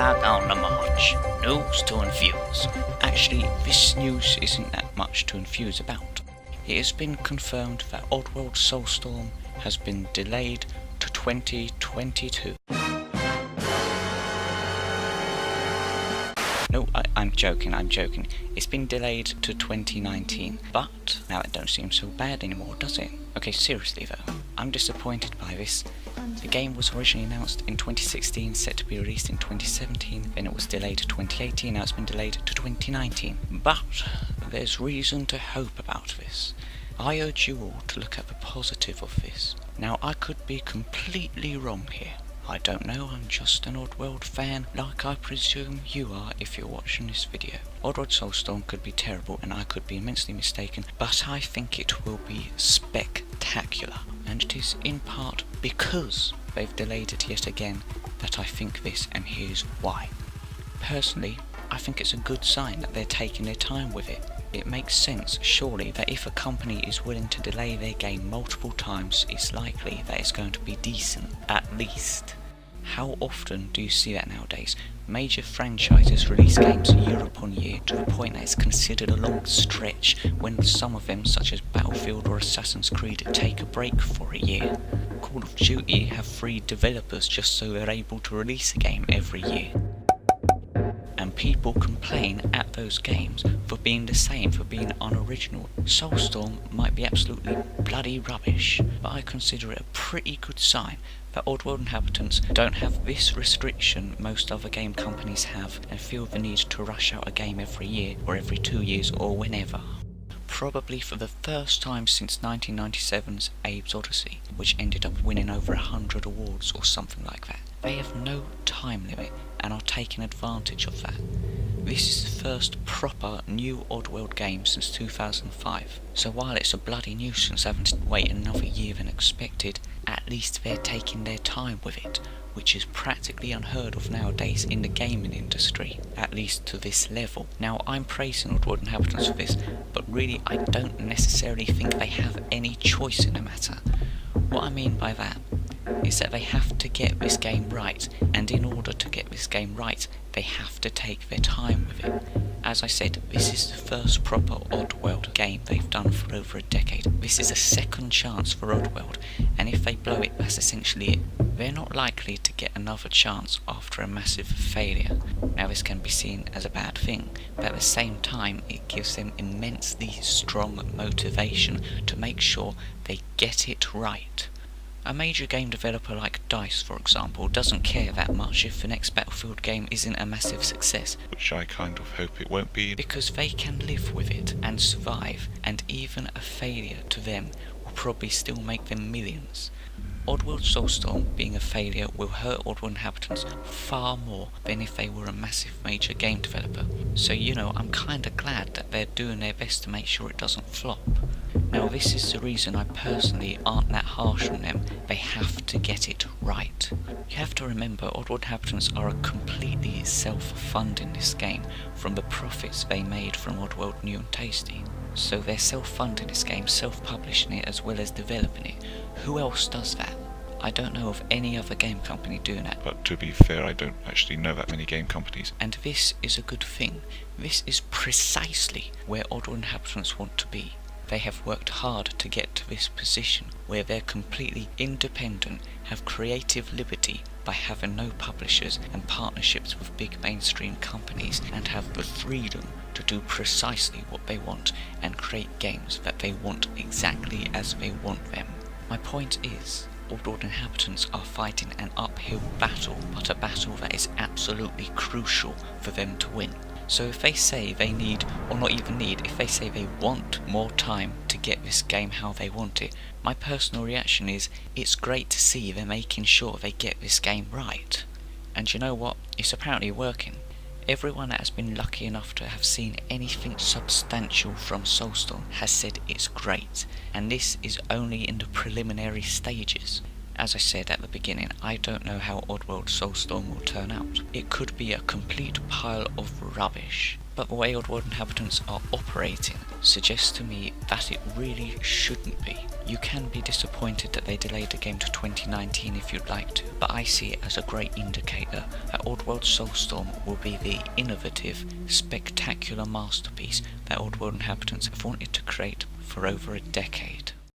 back on the march. News to infuse. Actually, this news isn't that much to infuse about. It has been confirmed that Oddworld Soulstorm has been delayed to 2022. No, I'm joking. It's been delayed to 2019, but now it don't seem so bad anymore, does it? Okay, seriously though, I'm disappointed by this. The game was originally announced in 2016, set to be released in 2017, then it was delayed to 2018, now it's been delayed to 2019. But there's reason to hope about this. I urge you all to look at the positive of this. Now, I could be completely wrong here. I don't know, I'm just an Oddworld fan, like I presume you are if you're watching this video. Oddworld Soulstorm could be terrible and I could be immensely mistaken, but I think it will be spectacular. And it is in part because they've delayed it yet again that I think this, and here's why. Personally, I think it's a good sign that they're taking their time with it. It makes sense, surely, that if a company is willing to delay their game multiple times, it's likely that it's going to be decent, at least. How often do you see that nowadays? Major franchises release games year upon year to the point that it's considered a long stretch when some of them, such as Battlefield or Assassin's Creed, take a break for a year. Call of Duty have 3 developers just so they're able to release a game every year. And people complain at those games for being the same, for being unoriginal. Soulstorm might be absolutely bloody rubbish, but I consider it a pretty good sign that Oddworld Inhabitants don't have this restriction most other game companies have and feel the need to rush out a game every year or every 2 years or whenever. Probably for the first time since 1997's Exoddus, which ended up winning over 100 awards or something like that. They have no time limit and are taking advantage of that. This is the first proper new Oddworld game since 2005, so while it's a bloody nuisance having to wait another year than expected, at least they're taking their time with it, which is practically unheard of nowadays in the gaming industry, at least to this level. Now, I'm praising Oddworld Inhabitants for this, but really I don't necessarily think they have any choice in the matter. What I mean by that is that they have to get this game right, and in order to get this game right, they have to take their time with it. As I said, this is the first proper Oddworld game they've done for over a decade. This is a second chance for Oddworld, and if they blow it, that's essentially it. They're not likely to get another chance after a massive failure. Now, this can be seen as a bad thing, but at the same time, it gives them immensely strong motivation to make sure they get it right. A major game developer like DICE, for example, doesn't care that much if the next Battlefield game isn't a massive success. Which I kind of hope it won't be. Because they can live with it and survive, and even a failure to them will probably still make them millions. Oddworld Soulstorm being a failure will hurt Oddworld Inhabitants far more than if they were a massive major game developer. So I'm kinda glad that they're doing their best to make sure it doesn't flop. Now, this is the reason I personally aren't that harsh on them. They have to get it right. You have to remember, Oddworld Inhabitants are completely self-funding this game from the profits they made from Oddworld New and Tasty. So they're self-funding this game, self-publishing it as well as developing it. Who else does that? I don't know of any other game company doing that. But to be fair, I don't actually know that many game companies. And this is a good thing. This is precisely where Oddworld Inhabitants want to be. They have worked hard to get to this position where they're completely independent, have creative liberty by having no publishers and partnerships with big mainstream companies, and have the freedom to do precisely what they want and create games that they want exactly as they want them. My point is, Oddworld Inhabitants are fighting an uphill battle, but a battle that is absolutely crucial for them to win. So if they say they need, or not even need, if they say they want more time to get this game how they want it, my personal reaction is, it's great to see they're making sure they get this game right. And you know what? It's apparently working. Everyone that has been lucky enough to have seen anything substantial from Soulstorm has said it's great, and this is only in the preliminary stages. As I said at the beginning, I don't know how Oddworld Soulstorm will turn out. It could be a complete pile of rubbish, But the way Oddworld Inhabitants are operating suggests to me that it really shouldn't be. You can be disappointed that they delayed the game to 2019 if you'd like to, but I see it as a great indicator that Oddworld Soulstorm will be the innovative, spectacular masterpiece that Oddworld Inhabitants have wanted to create for over a decade.